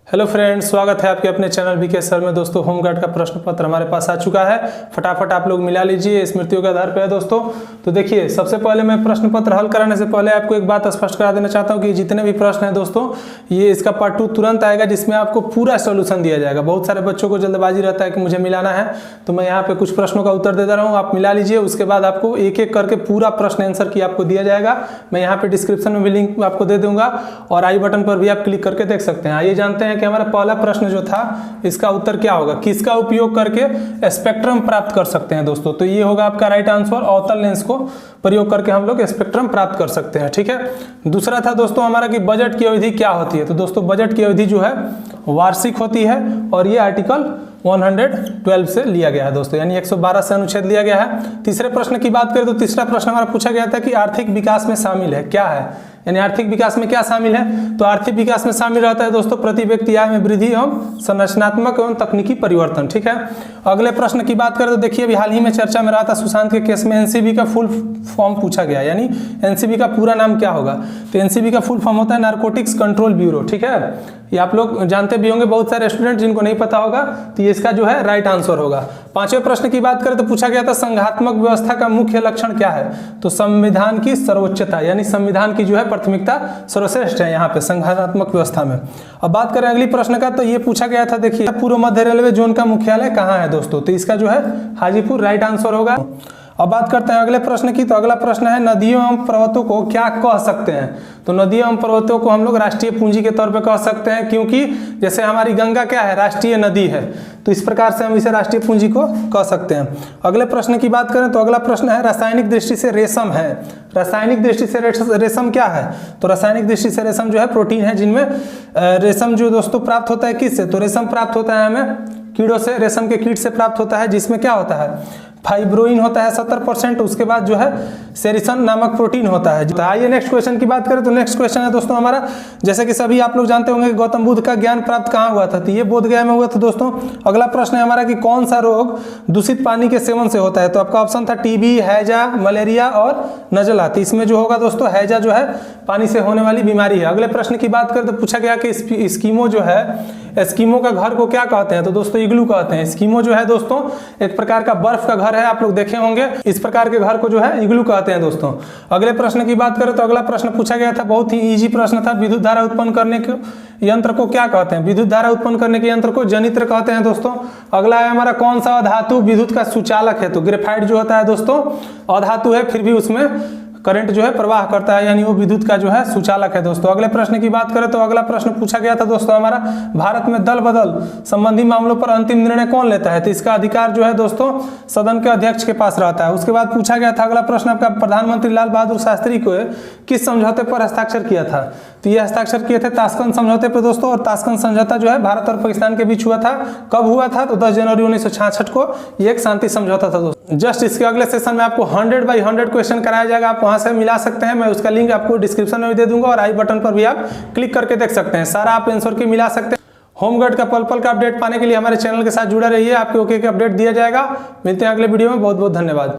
Hello friends, स्वागत है आपके अपने चैनल बीके सर में। दोस्तों, होमगार्ड का प्रश्न पत्र हमारे पास आ चुका है। फटाफट आप लोग मिला लीजिए, स्मृतियों के आधार पर है दोस्तों। तो देखिए, सबसे पहले मैं प्रश्न पत्र हल कराने से पहले आपको एक बात स्पष्ट करा देना चाहता हूं कि जितने भी प्रश्न हैं दोस्तों, ये इसका पार्ट 2 तुरंत आएगा, जिसमें आपको पूरा सोल्यूशन दिया जाएगा। बहुत सारे बच्चों को जल्दबाजी रहता है कि मुझे मिलाना है, तो मैं यहाँ पे कुछ प्रश्नों का उत्तर देता रहा हूँ, आप मिला लीजिए। उसके बाद आपको एक एक करके पूरा प्रश्न आंसर की आपको दिया जाएगा। मैं यहाँ पे डिस्क्रिप्शन में भी लिंक आपको दे दूंगा और आई बटन पर भी आप क्लिक करके देख सकते हैं। आइए जानते हैं कि हमारा पहला प्रश्न जो था, इसका उत्तर क्या होगा। किसका उपयोग करके स्पेक्ट्रम प्राप्त कर सकते हैं दोस्तों? तो ये होगा आपका राइट आंसर। अवतल लेंस को प्रयोग करके हम लोग स्पेक्ट्रम प्राप्त कर सकते हैं। ठीक है। दूसरा था दोस्तों हमारा कि बजट की अवधि क्या होती है। तो दोस्तों, बजट की अवधि जो है वार्षिक होती है और ये आर्टिकल 112 से लिया गया है दोस्तों, यानी 112 से अनुच्छेद लिया गया है। तीसरे प्रश्न की बात करें तो तीसरा प्रश्न हमारा पूछा गया था कि आर्थिक विकास में शामिल है क्या है, यानी आर्थिक विकास में क्या शामिल है। तो आर्थिक विकास में शामिल रहता है दोस्तों प्रति व्यक्ति आय में वृद्धि एवं संरचनात्मक एवं तकनीकी परिवर्तन। ठीक है। अगले प्रश्न की बात करें तो देखिए, अभी हाल ही में चर्चा में रहा था सुशांत के केस में एनसीबी का फुल फॉर्म पूछा गया, यानी एनसीबी का पूरा नाम क्या होगा। तो एनसीबी का फुल फॉर्म होता है नारकोटिक्स कंट्रोल ब्यूरो। ठीक है, ये आप लोग जानते भी होंगे, बहुत सारे स्टूडेंट जिनको नहीं पता होगा, तो ये इसका जो है राइट आंसर होगा। पांचवें प्रश्न की बात करें तो पूछा गया था संघात्मक व्यवस्था का मुख्य लक्षण क्या है। तो संविधान की सर्वोच्चता, यानी संविधान की जो है प्राथमिकता सर्वश्रेष्ठ है यहाँ पे संघात्मक व्यवस्था में। अब बात करें अगली प्रश्न का, तो ये पूछा गया था, देखिए पूर्व मध्य रेलवे जोन का मुख्यालय कहाँ है दोस्तों। तो इसका जो है हाजीपुर राइट आंसर होगा। अब बात करते हैं अगले प्रश्न की। तो अगला प्रश्न है नदियों एवं पर्वतों को क्या कह सकते हैं। तो नदियों एवं पर्वतों को हम लोग राष्ट्रीय पूंजी के तौर पे कह सकते हैं, क्योंकि जैसे हमारी गंगा क्या है, राष्ट्रीय नदी है, तो इस प्रकार से हम इसे राष्ट्रीय पूंजी को कह सकते हैं। अगले प्रश्न की बात करें तो अगला प्रश्न है रासायनिक दृष्टि से रेशम है। रासायनिक दृष्टि से रेशम क्या है। तो रासायनिक दृष्टि से रेशम जो है प्रोटीन है, जिनमें रेशम जो दोस्तों प्राप्त होता है किससे। तो रेशम प्राप्त होता है हमें कीड़ों से, रेशम के कीट से प्राप्त होता है, जिसमें क्या होता है फाइब्रोइन होता है 70%। उसके बाद जो है सेरिसन नामक प्रोटीन होता है। तो आइए नेक्स्ट क्वेश्चन की बात करें तो नेक्स्ट क्वेश्चन है दोस्तों हमारा, जैसे कि सभी आप लोग जानते होंगे कि गौतम बुद्ध का ज्ञान प्राप्त कहाँ हुआ था। तो ये बोधगया में हुआ था दोस्तों। अगला प्रश्न है हमारा कि कौन सा रोग दूषित पानी के सेवन से होता है। तो आपका ऑप्शन था टीबी, हैजा, मलेरिया और नजला। तो इसमें जो होगा दोस्तों हैजा जो है पानी से होने वाली बीमारी है। अगले प्रश्न की बात करें तो पूछा गया कि एस्किमो जो है, एस्किमो का घर को क्या कहते हैं। तो दोस्तों इग्लू कहते हैं। एस्किमो जो है दोस्तों एक प्रकार का बर्फ का घर है, आप लोग देखे होंगे। इस प्रकार के घर को जो है इग्लू कहते हैं दोस्तों। अगले प्रश्न की बात करें तो अगला प्रश्न पूछा गया था, बहुत ही इजी प्रश्न था, विद्युत धारा उत्पन्न करने के यंत्र को क्या कहते हैं। विद्युत धारा उत्पन्न करने के यंत्र को जनित्र कहते हैं दोस्तों। अगला है हमारा कौन सा अधातु विद्युत का सुचालक है। तो ग्रेफाइट जो होता है दोस्तों अधातु है, फिर भी उसमें करंट जो है प्रवाह करता है, यानी वो विद्युत का जो है सुचालक है दोस्तों। अगले प्रश्न की बात करें तो अगला प्रश्न पूछा गया था दोस्तों हमारा, भारत में दल बदल संबंधी मामलों पर अंतिम निर्णय कौन लेता है। तो इसका अधिकार जो है दोस्तों सदन के अध्यक्ष के पास रहता है। उसके बाद पूछा गया था अगला प्रश्न आपका, प्रधानमंत्री लाल बहादुर शास्त्री को किस समझौते पर हस्ताक्षर किया था। तो ये हस्ताक्षर किए थे ताशकंद समझौते पर दोस्तों। और ताशकंद समझौता जो है भारत और पाकिस्तान के बीच हुआ था। कब हुआ था। तो 10 जनवरी 1966 को ये एक शांति समझौता था दोस्तों। जस्ट इसके अगले सेशन में आपको 100 बाई 100 क्वेश्चन कराया जाएगा, आप वहां से मिला सकते हैं। मैं उसका लिंक आपको डिस्क्रिप्शन में भी दे दूंगा और आई बटन पर भी आप क्लिक करके देख सकते हैं। सारा आप आंसर की मिला सकते हैं। होमगार्ड का पल पल का अपडेट पाने के लिए हमारे चैनल के साथ जुड़े रहिए, आपको ओके अपडेट दिया जाएगा। मिलते हैं अगले वीडियो में। बहुत बहुत धन्यवाद।